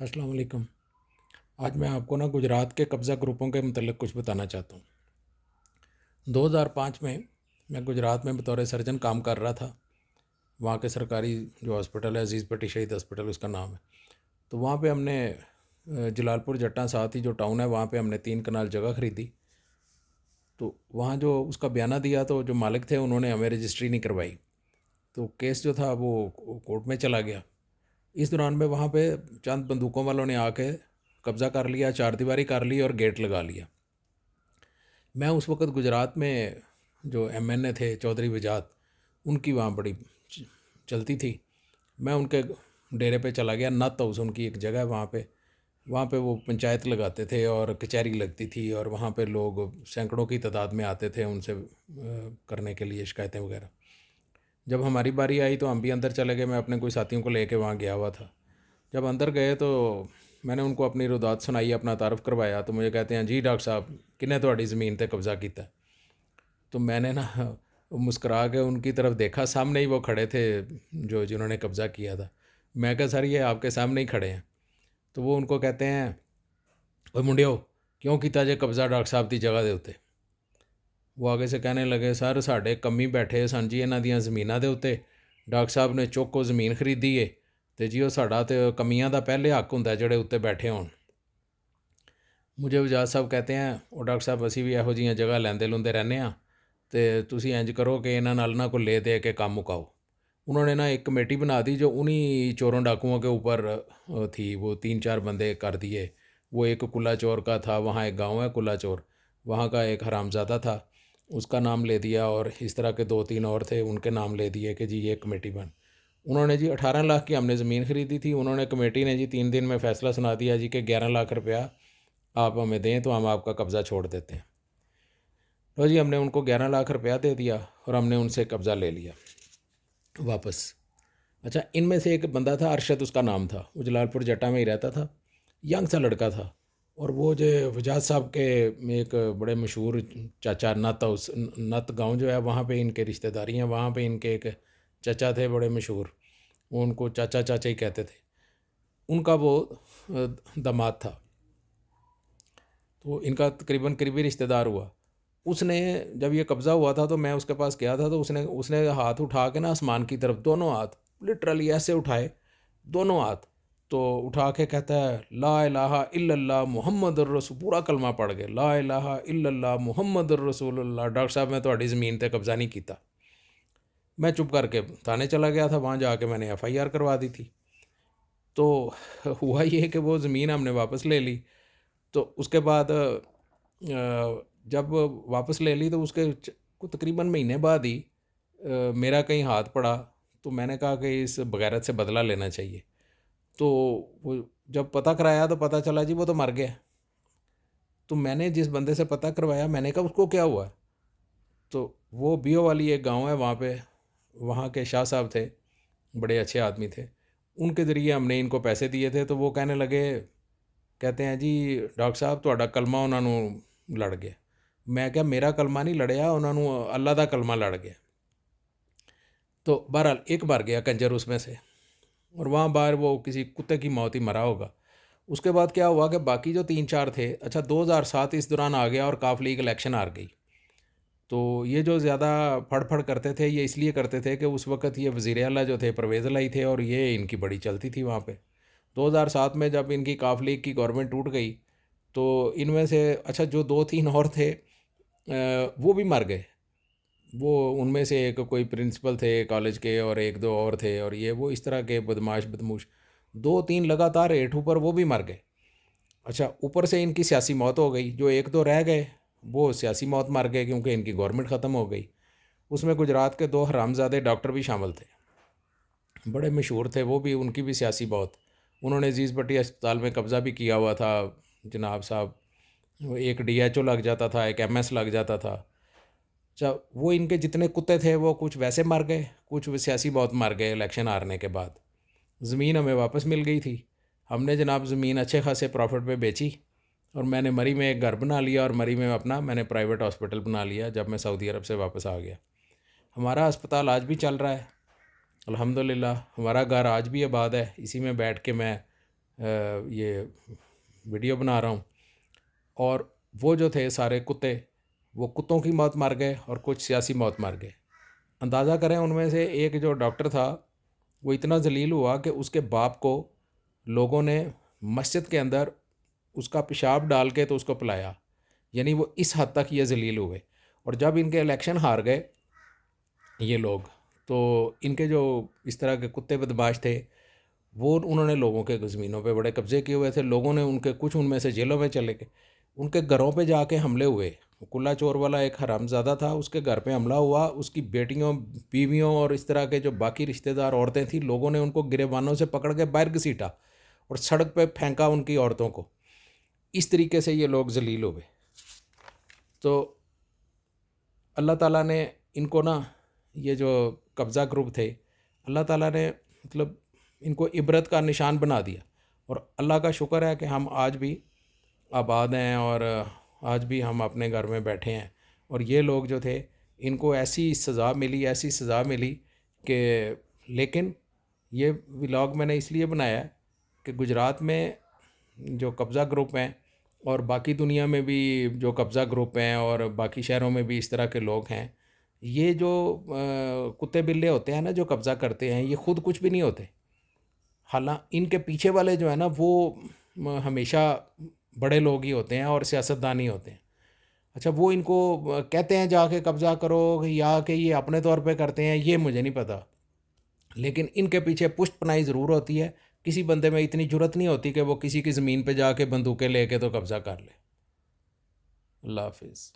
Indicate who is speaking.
Speaker 1: अस्सलाम वालेकुम। आज मैं आपको ना गुजरात के कब्ज़ा ग्रुपों के मतलब कुछ बताना चाहता हूँ। 2005 में मैं गुजरात में बतौर सर्जन काम कर रहा था। वहाँ के सरकारी जो हॉस्पिटल है, अज़ीज़ पट्टी शहीद हॉस्पिटल उसका नाम है। तो वहाँ पे हमने जलालपुर जट्टा साथ ही जो टाउन है वहाँ पे हमने 3 कनाल जगह ख़रीदी। तो वहाँ जो उसका बयाना दिया तो जो मालिक थे उन्होंने हमें रजिस्ट्री नहीं करवाई। तो केस जो था वो कोर्ट में चला गया। इस दौरान में वहाँ पे चंद बंदूकों वालों ने आके कब्ज़ा कर लिया, चारदीवारी कर ली और गेट लगा लिया। मैं उस वक़्त गुजरात में जो एमएनए थे चौधरी वजात, उनकी वहाँ बड़ी चलती थी। मैं उनके डेरे पे चला गया। नत्थ हाउस उनकी एक जगह है वहाँ पे वो पंचायत लगाते थे और कचहरी लगती थी और वहाँ पे लोग सैकड़ों की तादाद में आते थे उनसे करने के लिए शिकायतें वगैरह। जब हमारी बारी आई तो हम भी अंदर चले गए। मैं अपने कोई साथियों को लेके वहाँ गया हुआ था। जब अंदर गए तो मैंने उनको अपनी रुदात सुनाई, अपना तारफ़ करवाया। तो मुझे कहते हैं, जी डॉक्टर साहब किन्ने तुहाड़ी ज़मीन ते कब्ज़ा किया। तो मैंने ना मुस्करा के उनकी तरफ देखा। सामने ही वो खड़े थे जिन्होंने कब्ज़ा किया था। मैं कहा, सर ये आपके सामने ही खड़े हैं। तो वो उनको कहते हैं, ओए मुंडियो क्यों किया जे कब्ज़ा डॉक्टर साहब की जगह के उत्ते। वो आगे से कहने लगे, सर साढ़े कमी बैठे सन जी इन्हां दियां ज़मीनां दे उत्ते, डॉक्टर साहब ने चुੱਕ ज़मीन खरीदी है तो जी वो साड़ा तो कमियां दा पहले हक हुंदा जिहड़े उत्ते बैठे होण। मुझे वजाद साहब कहते हैं, ਉਹ डॉक्टर साहब ਅਸੀਂ ਵੀ ਇਹੋ ਜਿਹੀਆਂ ਜਗ੍ਹਾ ਲੈਂਦੇ ਲੁੰਦੇ ਰਹਿੰਦੇ ਹਾਂ ਤੇ ਤੁਸੀਂ ਇੰਜ ਕਰੋ कि ਇਹਨਾਂ ਨਾਲ ना को ले दे के काम मुकाओ। उन्होंने ना एक कमेटी बना दी जो उन्हीं चोरों डाकुओं के ऊपर थी। वो 3-4 बंदे कर दिए। वो एक कुल्ला चोर का था, वहाँ एक गांव है कुल्ला चोर, वहाँ का एक हरामज़ादा था, उसका नाम ले दिया और इस तरह के 2-3 और थे, उनके नाम ले दिए कि जी ये कमेटी बन। उन्होंने जी 18 लाख की हमने ज़मीन ख़रीदी थी। उन्होंने कमेटी ने जी 3 दिन में फ़ैसला सुना दिया जी कि 11 लाख रुपया आप हमें दें तो हम आपका कब्ज़ा छोड़ देते हैं। तो जी हमने उनको 11 लाख रुपया दे दिया और हमने उनसे कब्ज़ा ले लिया वापस। अच्छा, इनमें से एक बंदा था, अरशद उसका नाम था, वो जलालपुर जट्टा में ही रहता था, यंग सा लड़का था। और वो जो वजाद साहब के एक बड़े मशहूर चाचा नत्थ गांव जो है वहाँ पे इनके रिश्तेदारी हैं। वहाँ पे इनके एक चाचा थे बड़े मशहूर, वो उनको चाचा चाचा ही कहते थे। उनका वो दामाद था, तो इनका तकरीबन करीबी रिश्तेदार हुआ। उसने जब ये कब्ज़ा हुआ था तो मैं उसके पास गया था। तो उसने उसने हाथ उठा के ना आसमान की तरफ, दोनों हाथ लिटरली ऐसे उठाए, दोनों हाथ। तो उठा के कहता है, ला इलाहा इल्लल्लाह मुहम्मद रसूल, पूरा कलमा पढ़ गए, ला इलाहा इल्लल्लाह मुहम्मद रसूलुल्लाह। डॉक्टर साहब मैं थोड़ी ज़मीन ते कब्ज़ा नहीं किया। मैं चुप करके थाने चला गया था। वहाँ जाके मैंने एफआईआर करवा दी थी। तो हुआ ये कि वो ज़मीन हमने वापस ले ली। तो उसके बाद जब वापस ले ली तो उसके तकरीबन महीने बाद ही मेरा कहीं हाथ पड़ा। तो मैंने कहा कि इस बगैरत से बदला लेना चाहिए। तो वो जब पता कराया तो पता चला जी वो तो मर गया। तो मैंने जिस बंदे से पता करवाया, मैंने कहा उसको क्या हुआ। तो वो बीओ वाली एक गांव है वहाँ पे, वहाँ के शाह साहब थे, बड़े अच्छे आदमी थे। उनके ज़रिए हमने इनको पैसे दिए थे। तो वो कहने लगे, कहते हैं जी डॉक्टर साहब ਤੁਹਾਡਾ कलमा उन्होंने लड़ गया। मैं क्या, मेरा कलमा नहीं लड़िया, उन्होंने अल्लाह का कलमा लड़ गया। तो बहरहाल एक बार गया कंजर उसमें से, और वहाँ बाहर वो किसी कुत्ते की मौत ही मरा होगा। उसके बाद क्या हुआ कि बाकी जो 3-4 थे, अच्छा 2007 इस दौरान आ गया और काफ लीग इलेक्शन हार गई। तो ये जो ज़्यादा फड़ करते थे ये इसलिए करते थे कि उस वक़्त ये वज़ीर आला जो थे परवेज़ लाई थे और ये इनकी बड़ी चलती थी वहाँ पे। 2007 में जब इनकी काफ लीग की गवर्नमेंट टूट गई तो इनमें से अच्छा जो 2-3 और थे वो भी मर गए। वो उनमें से एक कोई प्रिंसिपल थे कॉलेज के और 1-2 और थे, और ये वो इस तरह के बदमाश 2-3 लगातार हेठ ऊपर वो भी मर गए। अच्छा, ऊपर से इनकी सियासी मौत हो गई। जो 1-2 रह गए वो सियासी मौत मर गए क्योंकि इनकी गवर्नमेंट ख़त्म हो गई। उसमें गुजरात के 2 हरामज़ादे डॉक्टर भी शामिल थे, बड़े मशहूर थे वो भी, उनकी भी सियासी मौत। उन्होंने अज़ीज़ पट्टी अस्पताल में कब्ज़ा भी किया हुआ था जनाब साहब। वो एक डीएचओ लग जाता था, एक एमएस लग जाता था। अच्छा, वो इनके जितने कुत्ते थे वो कुछ वैसे मर गए, कुछ सियासी मौत मर गए इलेक्शन हारने के बाद। ज़मीन हमें वापस मिल गई थी। हमने जनाब ज़मीन अच्छे खासे प्रॉफिट पे बेची और मैंने मरी में एक घर बना लिया और मरी में अपना मैंने प्राइवेट हॉस्पिटल बना लिया जब मैं सऊदी अरब से वापस आ गया। हमारा अस्पताल आज भी चल रहा है अल्हम्दुलिल्लाह। हमारा घर आज भी आबाद है। इसी में बैठ के मैं ये वीडियो बना रहा हूँ। और वो जो थे सारे कुत्ते, वो कुत्तों की मौत मर गए और कुछ सियासी मौत मर गए। अंदाज़ा करें, उनमें से एक जो डॉक्टर था वो इतना ज़लील हुआ कि उसके बाप को लोगों ने मस्जिद के अंदर उसका पेशाब डाल के तो उसको पिलाया। यानी वो इस हद तक ये ज़लील हुए। और जब इनके इलेक्शन हार गए ये लोग, तो इनके जो इस तरह के कुत्ते बदमाश थे, वो उन्होंने लोगों के ज़मीनों पे बड़े कब्ज़े किए हुए थे। लोगों ने उनके कुछ उनमें से जेलों में चले गए, उनके घरों पे जाके हमले हुए। कुल्ला चोर वाला एक हरामज़ादा था, उसके घर पे हमला हुआ, उसकी बेटियों, बीवियों और इस तरह के जो बाकी रिश्तेदार औरतें थीं, लोगों ने उनको गिरेबानों से पकड़ के बाहर घसीटा और सड़क पे फेंका उनकी औरतों को। इस तरीके से ये लोग जलील हुए। तो अल्लाह ताला ने इनको ना, ये जो कब्ज़ा ग्रुप थे, अल्लाह ताला ने मतलब इनको इबरत का निशान बना दिया। और अल्लाह का शुक्र है कि हम आज भी आबाद हैं और आज भी हम अपने घर में बैठे हैं। और ये लोग जो थे, इनको ऐसी सज़ा मिली, ऐसी सज़ा मिली कि, लेकिन ये व्लॉग मैंने इसलिए बनाया है कि गुजरात में जो कब्ज़ा ग्रुप हैं और बाकी दुनिया में भी जो कब्ज़ा ग्रुप हैं और बाकी शहरों में भी इस तरह के लोग हैं, ये जो कुत्ते बिल्ले होते हैं ना जो कब्ज़ा करते हैं, ये ख़ुद कुछ भी नहीं होते। हालांकि इनके पीछे वाले जो है ना, वो हमेशा बड़े लोग ही होते हैं और सियासतदान ही होते हैं। अच्छा, वो इनको कहते हैं जाके कब्ज़ा करो, या कि ये अपने तौर पे करते हैं, ये मुझे नहीं पता। लेकिन इनके पीछे पुष्ट पनाही ज़रूर होती है। किसी बंदे में इतनी जुर्रत नहीं होती कि वो किसी की ज़मीन पे जाके बंदूकें लेके तो कब्ज़ा कर ले। अल्लाह हाफिज़।